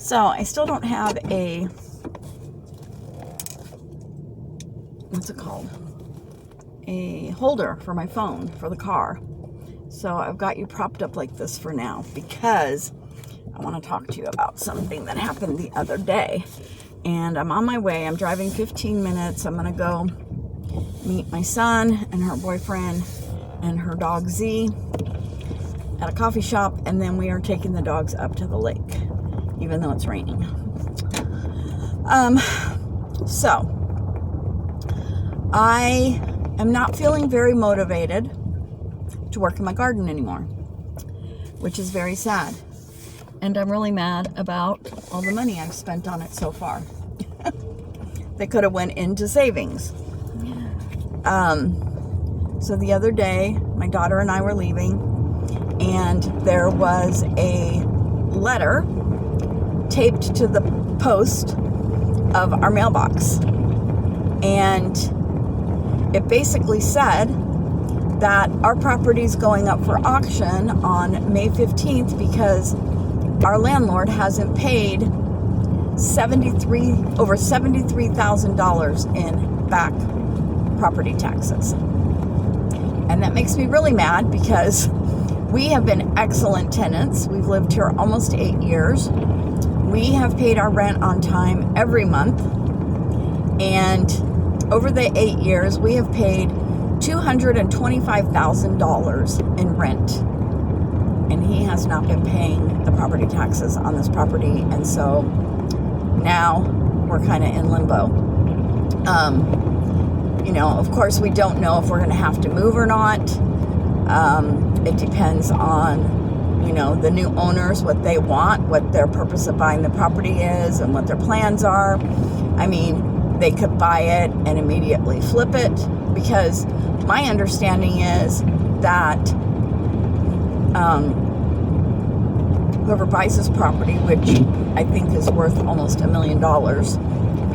So I still don't have a, what's it called? A holder for my phone for the car. So I've got you propped up like this for now because I want to talk to you about something that happened the other day. And I'm on my way. I'm driving 15 minutes. I'm going to go meet my son and her boyfriend and her dog Z at a coffee shop. And then we are taking the dogs up to the lake, even though it's raining. So I am not feeling very motivated to work in my garden anymore, which is very sad. And I'm really mad about all the money I've spent on it so far. They could have went into savings. So the other day, my daughter and I were leaving, and there was a letter taped to the post of our mailbox. And it basically said that our property's going up for auction on May 15th because our landlord hasn't paid over $73,000 in back property taxes. And that makes me really mad because we have been excellent tenants. We've lived here almost 8 years. We have paid our rent on time every month. And over the 8 years, we have paid $225,000 in rent. And he has not been paying the property taxes on this property. And so now we're kind of in limbo. Of course, we don't know if we're going to have to move or not. It depends on, the new owners, what they want, what their purpose of buying the property is, and what their plans are. I mean, they could buy it and immediately flip it, because my understanding is that whoever buys this property, which I think is worth almost $1 million,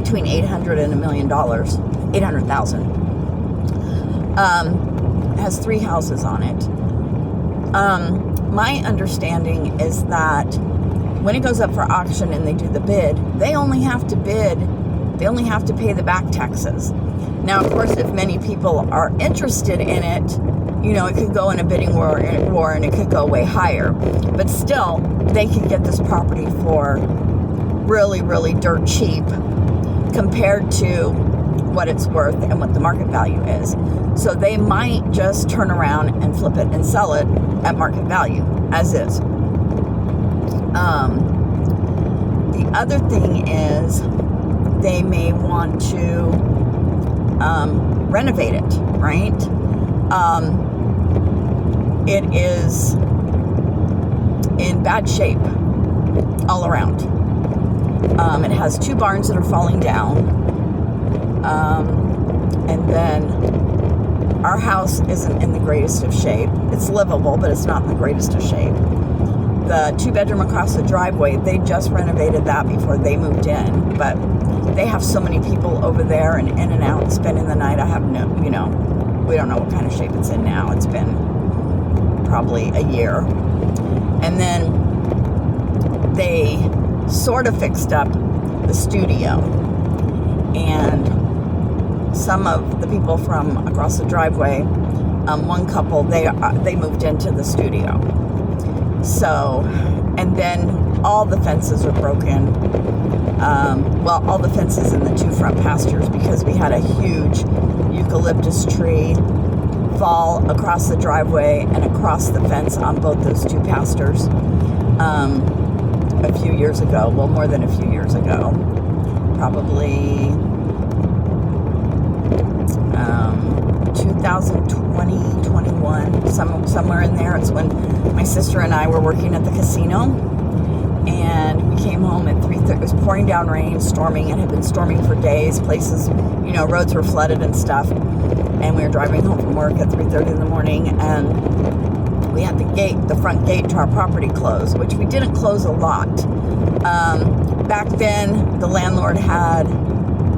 between $800,000 and $1 million, $800,000, has 3 houses on it. My understanding is that when it goes up for auction and they do the bid, they only have to pay the back taxes. Now, of course, if many people are interested in it, it could go in a bidding war and it could go way higher. But still, they could get this property for really, really dirt cheap compared to what it's worth and what the market value is. So they might just turn around and flip it and sell it at market value, as is. The other thing is they may want to renovate it, right? It is in bad shape all around. It has 2 barns that are falling down. And then our house isn't in the greatest of shape. It's livable, but it's not in the greatest of shape. The 2-bedroom across the driveway, they just renovated that before they moved in. But they have so many people over there and in and out spending the night. I have we don't know what kind of shape it's in now. It's been probably a year. And then they sort of fixed up the studio. And some of the people from across the driveway, one couple, they moved into the studio. So, and then all the fences are broken. All the fences in the 2 front pastures, because we had a huge eucalyptus tree fall across the driveway and across the fence on both those 2 pastures a few years ago. Well, more than a few years ago. Probably 2020, 21, somewhere in there. It's when my sister and I were working at the casino, and we came home at 3:30. It was pouring down rain, storming. It had been storming for days. Places, roads were flooded and stuff. And we were driving home from work at 3:30 in the morning, and we had the front gate to our property closed, which we didn't close a lot. Back then, the landlord had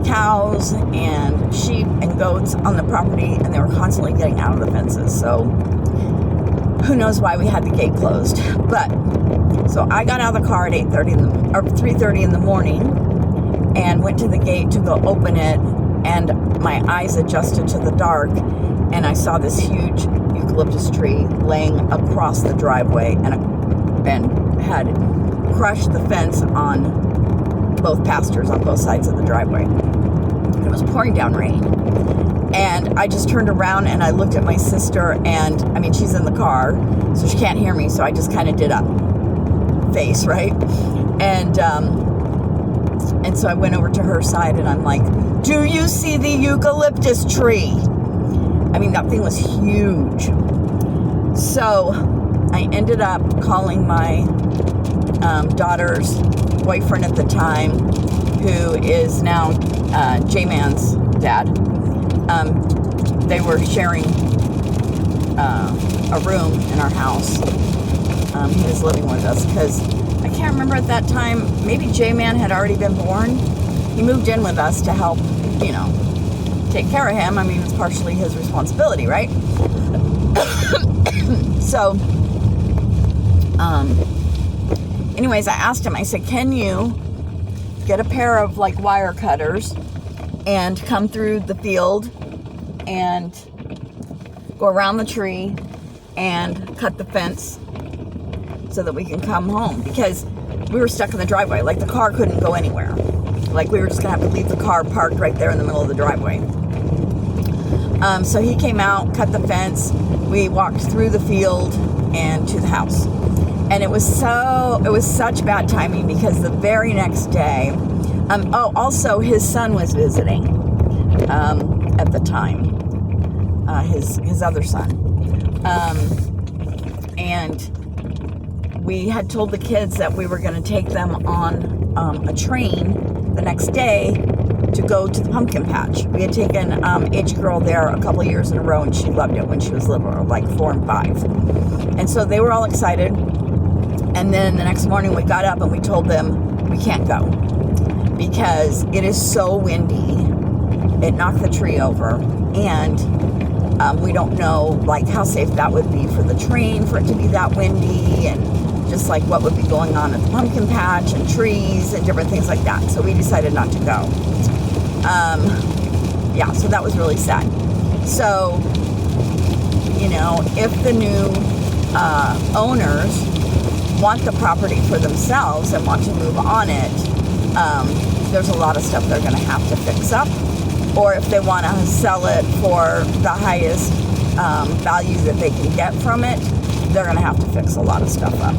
cows and sheep and goats on the property, and they were constantly getting out of the fences. So who knows why we had the gate closed. But so I got out of the car at 3:30 in the morning and went to the gate to go open it, and my eyes adjusted to the dark, and I saw this huge eucalyptus tree laying across the driveway and had crushed the fence on both pastures on both sides of the driveway. It was pouring down rain. And I just turned around and I looked at my sister, and I mean, she's in the car, so she can't hear me, so I just kind of did a face, right? And so I went over to her side and I'm like, do you see the eucalyptus tree? I mean, that thing was huge. So I ended up calling my daughter's boyfriend at the time, who is now J-Man's dad. They were sharing a room in our house. He was living with us because I can't remember at that time, maybe J-Man had already been born. He moved in with us to help, take care of him. I mean, it's partially his responsibility, right? So, anyways, I asked him, I said, can you get a pair of wire cutters and come through the field and go around the tree and cut the fence so that we can come home, because we were stuck in the driveway. The car couldn't go anywhere. We were just gonna have to leave the car parked right there in the middle of the driveway. So he came out, cut the fence. We walked through the field and to the house. And it was such bad timing because the very next day, also his son was visiting at the time, his other son. And we had told the kids that we were going to take them on a train the next day to go to the pumpkin patch. We had taken H Girl there a couple of years in a row, and she loved it when she was little, 4 and 5. And so they were all excited. And then the next morning we got up and we told them we can't go because it is so windy. It knocked the tree over, and we don't know how safe that would be for the train, for it to be that windy, and just what would be going on at the pumpkin patch and trees and different things like that. So we decided not to go. So that was really sad. So, if the new owners want the property for themselves and want to move on it, there's a lot of stuff they're going to have to fix up. Or if they want to sell it for the highest value that they can get from it, they're going to have to fix a lot of stuff up.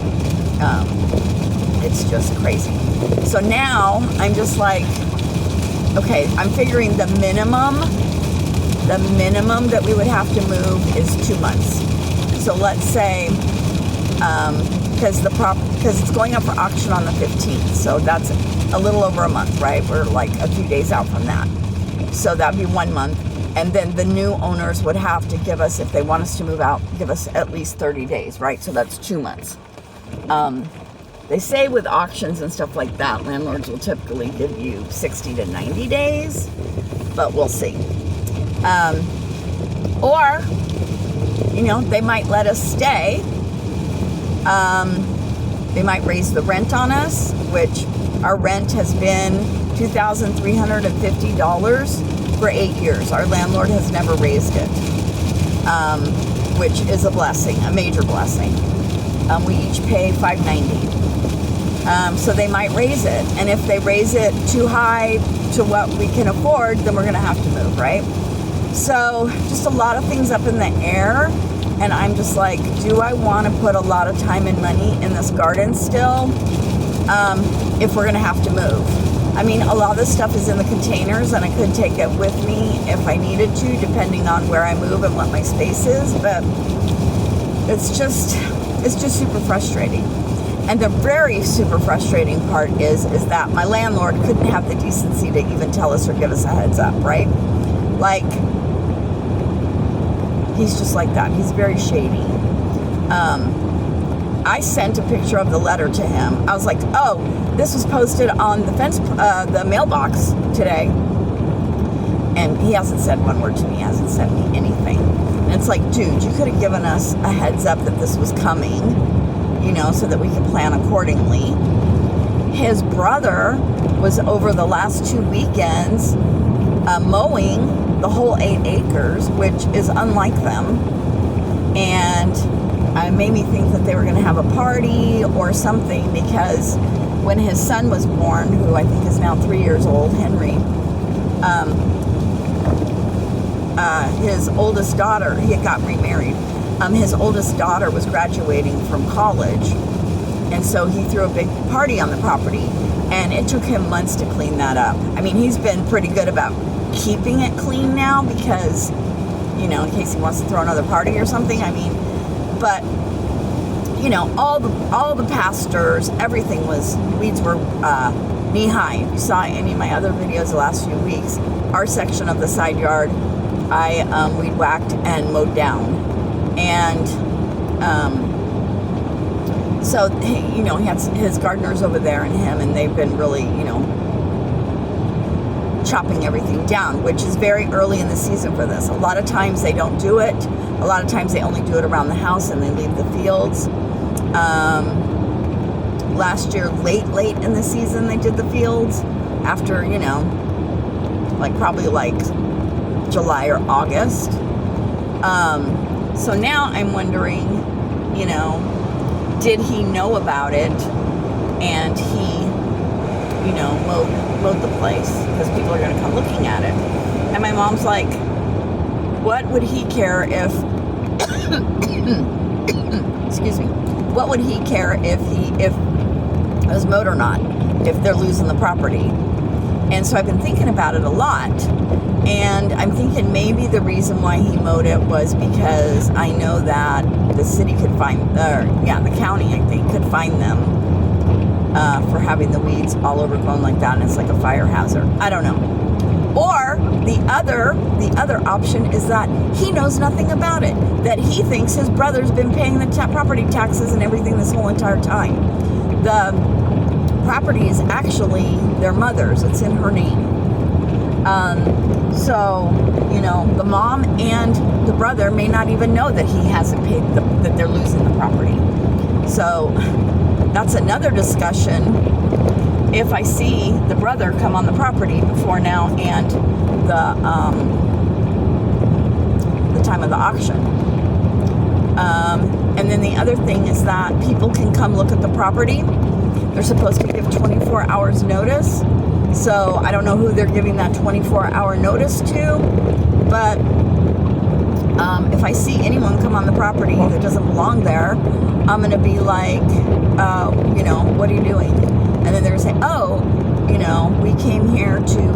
It's just crazy. So now I'm just okay, I'm figuring the minimum that we would have to move is 2 months. So let's say, because it's going up for auction on the 15th, so that's a little over a month, right? We're a few days out from that. So that'd be 1 month. And then the new owners would have to give us, if they want us to move out, give us at least 30 days, right? So that's 2 months. They say with auctions and stuff like that, landlords will typically give you 60 to 90 days, but we'll see. Or, they might let us stay. They might raise the rent on us, which our rent has been $2,350 for 8 years. Our landlord has never raised it, which is a blessing, a major blessing. We each pay $590. So they might raise it. And if they raise it too high to what we can afford, then we're going to have to move, right? So just a lot of things up in the air. And I'm just do I want to put a lot of time and money in this garden still if we're going to have to move? I mean, a lot of this stuff is in the containers, and I could take it with me if I needed to, depending on where I move and what my space is. But it's just super frustrating. And the very super frustrating part is that my landlord couldn't have the decency to even tell us or give us a heads up, right? He's just like that. He's very shady. I sent a picture of the letter to him. I was like, oh, this was posted on the the mailbox today. And he hasn't said one word to me. He hasn't sent me anything. it's like, dude, you could have given us a heads up that this was coming, so that we could plan accordingly. His brother was over the last 2 weekends mowing the whole 8 acres, which is unlike them. And it made me think that they were going to have a party or something, because when his son was born, who I think is now 3 years old, Henry, his oldest daughter, he had got remarried. His oldest daughter was graduating from college, and so he threw a big party on the property, and it took him months to clean that up. I mean, he's been pretty good about keeping it clean now, because, in case he wants to throw another party or something. I mean, but, all the pastures, everything weeds were knee high. If you saw any of my other videos the last few weeks, our section of the side yard, I weed whacked and mowed down. And so he had his gardeners over there and him, and they've been really, chopping everything down, which is very early in the season for this. A lot of times they don't do it. A lot of times they only do it around the house and they leave the fields. Last year, late in the season, they did the fields after, probably July or August. So now I'm wondering, did he know about it and he, mowed the place because people are going to come looking at it? And my mom's like, what would he care if, excuse me, what would he care if it was mowed or not, if they're losing the property? And so I've been thinking about it a lot, and I'm thinking maybe the reason why he mowed it was because I know that the city could find, the county, I think, could fine them for having the weeds all overgrown like that, and it's like a fire hazard. I don't know. Or the other option is that he knows nothing about it, that he thinks his brother's been paying the property taxes and everything this whole entire time. The property is actually their mother's. It's in her name. So, the mom and the brother may not even know that he hasn't paid that they're losing the property. So that's another discussion. If I see the brother come on the property before now and the time of the auction. And then the other thing is that people can come look at the property. They're supposed to give 24 hours notice. So I don't know who they're giving that 24-hour notice to, but if I see anyone come on the property that doesn't belong there, I'm going to be like, what are you doing? And then they're going to say, we came here to,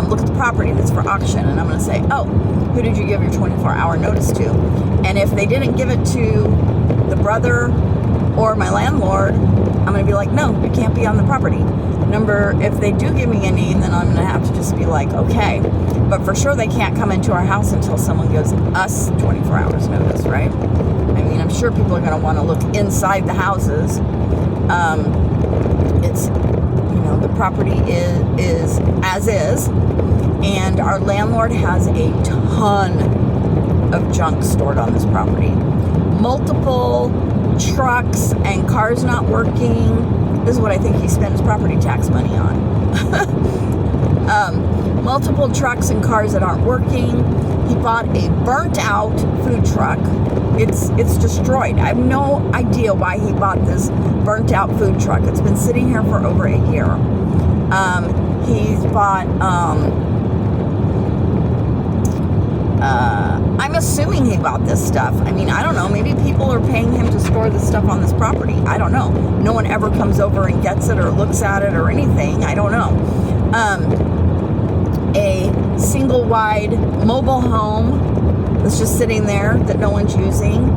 look at the property that's for auction. And I'm going to say, who did you give your 24-hour notice to? And if they didn't give it to the brother or my landlord, I'm going to be like, no, you can't be on the property. If they do give me a name, then I'm going to have to just be like, okay. But for sure they can't come into our house until someone gives us 24 hours notice, right? I mean, I'm sure people are going to want to look inside the houses. It's, the property is as is. And our landlord has a ton of junk stored on this property. Multiple trucks and cars not working. This is what I think he spent his property tax money on. Multiple trucks and cars that aren't working. He bought a burnt out food truck. It's destroyed. I have no idea why he bought this burnt out food truck. It's been sitting here for over a year. He's bought I'm assuming he bought this stuff. I mean, I don't know. Maybe people are paying him to store this stuff on this property. I don't know. No one ever comes over and gets it or looks at it or anything. I don't know. A single wide mobile home that's just sitting there that no one's using.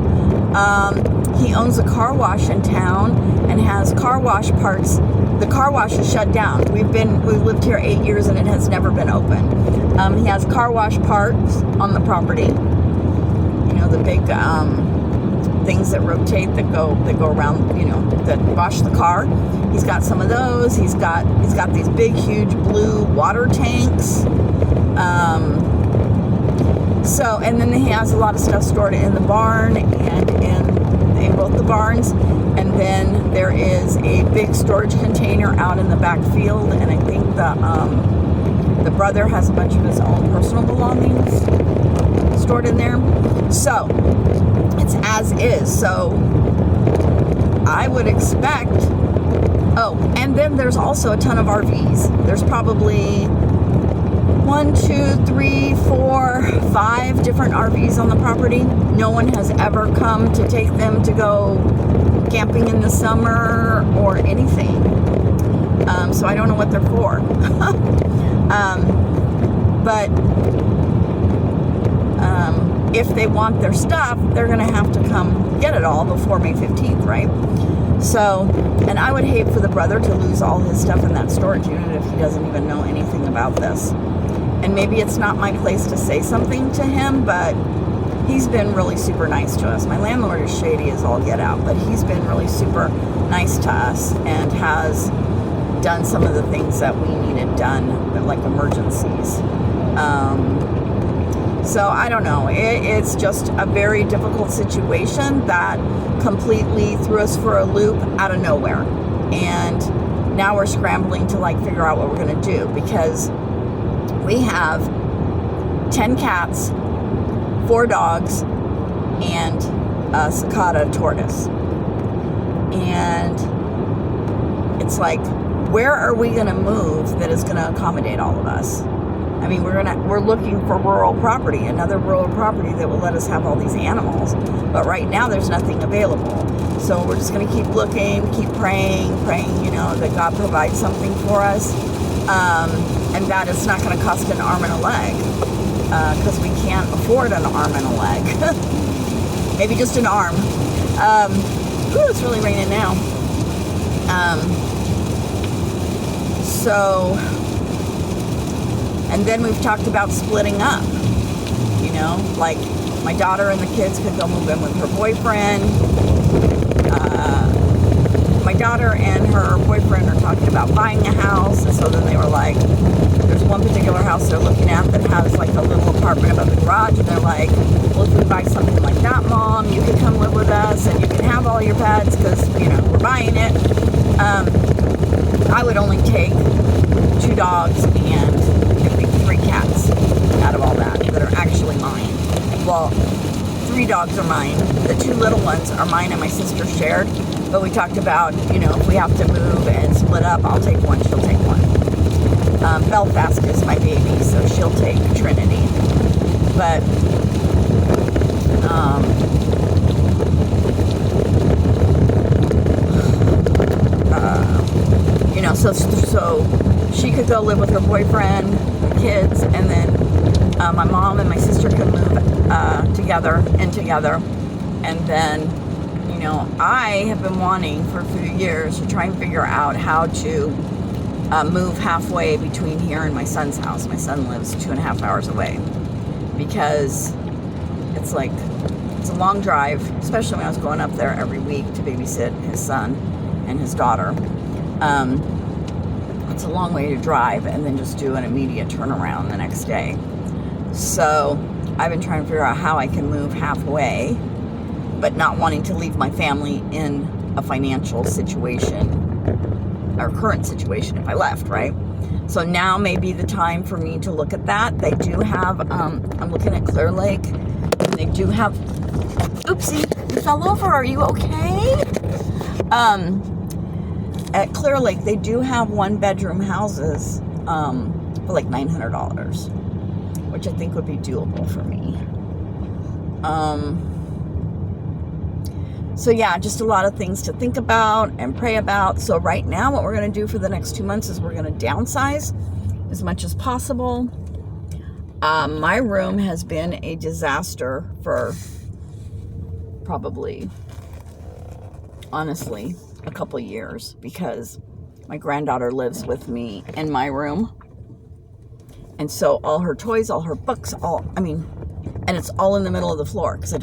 He owns a car wash in town and has car wash parts. The car wash is shut down. We've lived here 8 years and it has never been open. He has car wash parts on the property. The big things that rotate that go around, that wash the car. He's got some of those. He's got these big, huge blue water tanks. So, and then he has a lot of stuff stored in the barn and in both the barns. And then there is a big storage container out in the back field. And I think the brother has a bunch of his own personal belongings stored in there. So, it's as is. So, I would expect... Oh, and then there's also a ton of RVs. There's probably 1, 2, 3, 4, 5 different RVs on the property. No one has ever come to take them to go camping in the summer or anything. So I don't know what they're for. But if they want their stuff, they're going to have to come get it all before May 15th, right? So, and I would hate for the brother to lose all his stuff in that storage unit if he doesn't even know anything about this. And maybe it's not my place to say something to him, but he's been really super nice to us. My landlord is shady as all get out, but he's been really super nice to us and has done some of the things that we needed done, like emergencies. So I don't know. It's just a very difficult situation that completely threw us for a loop out of nowhere. And now we're scrambling to figure out what we're going to do, because we have 10 cats, 4 dogs, and a cicada tortoise. And it's where are we going to move that is going to accommodate all of us? I mean, we're looking for rural property, another rural property that will let us have all these animals. But right now, there's nothing available. So we're just going to keep looking, keep praying, that God provides something for us. And that it's not going to cost an arm and a leg. Because we can't afford an arm and a leg. Maybe just an arm. It's really raining now. And then we've talked about splitting up, my daughter and the kids could go move in with her boyfriend. My daughter and her boyfriend are talking about buying a house, and so then they were there's one particular house they're looking at that has a little apartment above the garage, and they're well, if we buy something like that, Mom, you can come live with us, and you can have all your pets, because, we're buying it. I would only take 2 dogs and I think 3 cats out of all that are actually mine. Well, 3 dogs are mine. The 2 little ones are mine and my sister shared. But we talked about, if we have to move and split up, I'll take one, she'll take one. Belfast is my baby, so she'll take Trinity. But, so she could go live with her boyfriend, the kids, and then my mom and my sister could move together. And then, I have been wanting for a few years to try and figure out how to move halfway between here and my son's house. My son lives 2.5 hours away, because it's a long drive, especially when I was going up there every week to babysit his son and his daughter. It's a long way to drive and then just do an immediate turnaround the next day. So I've been trying to figure out how I can move halfway, but not wanting to leave my family in a financial situation, or current situation, if I left, right? So now may be the time for me to look at that. They do have, I'm looking at Clear Lake, and they do have, oopsie, you fell over, are you okay? At Clear Lake, they do have 1-bedroom houses for $900, which I think would be doable for me. So yeah, just a lot of things to think about and pray about. So right now, what we're going to do for the next 2 months is we're going to downsize as much as possible. My room has been a disaster for probably, honestly, a couple years, because my granddaughter lives with me in my room, and so all her toys, all her books, and it's all in the middle of the floor, because I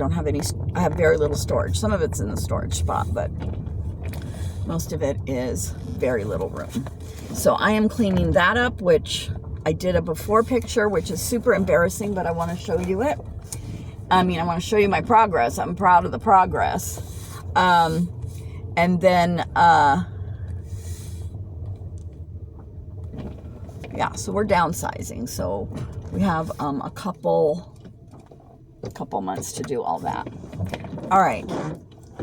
have very little storage. Some of it's in the storage spot, but most of it is very little room. So I am cleaning that up, which I did a before picture, which is super embarrassing, but I want to show you it. I mean, I want to show you my progress. I'm proud of the progress. And then, yeah, so we're downsizing. So we have a couple months to do all that. All right.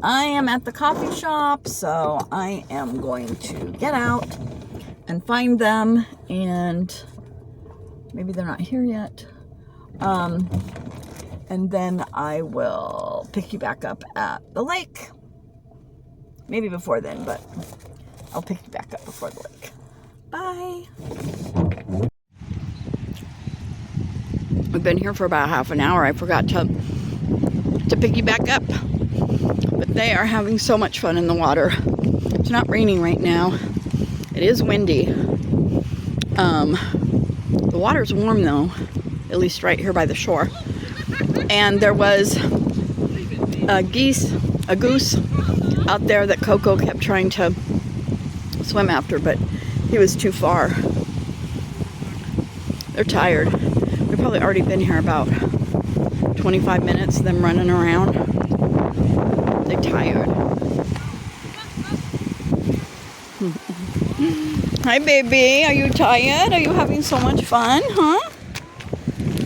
I am at the coffee shop, so I am going to get out and find them, and maybe they're not here yet. And then I will pick you back up at the lake. Maybe before then, but I'll pick you back up before the lake. Bye. We've been here for about half an hour. I forgot to pick you back up. But they are having so much fun in the water. It's not raining right now. It is windy. The water's warm though, at least right here by the shore. And there was a goose out there that Coco kept trying to swim after, but he was too far. They're tired. They've probably already been here about 25 minutes, them running around. They're tired. Hi, baby. Are you tired? Are you having so much fun, huh?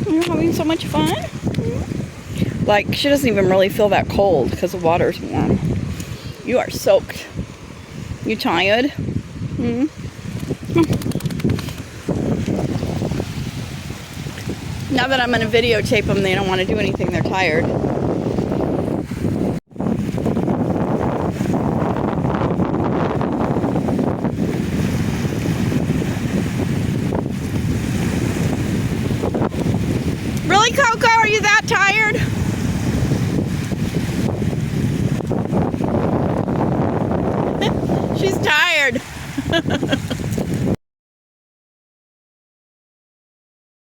Are you having so much fun? Like, she doesn't even really feel that cold because the water's warm. You are soaked. You tired? Now that I'm going to videotape them, they don't want to do anything. They're tired. Really, Coco? Are you that tired? She's tired.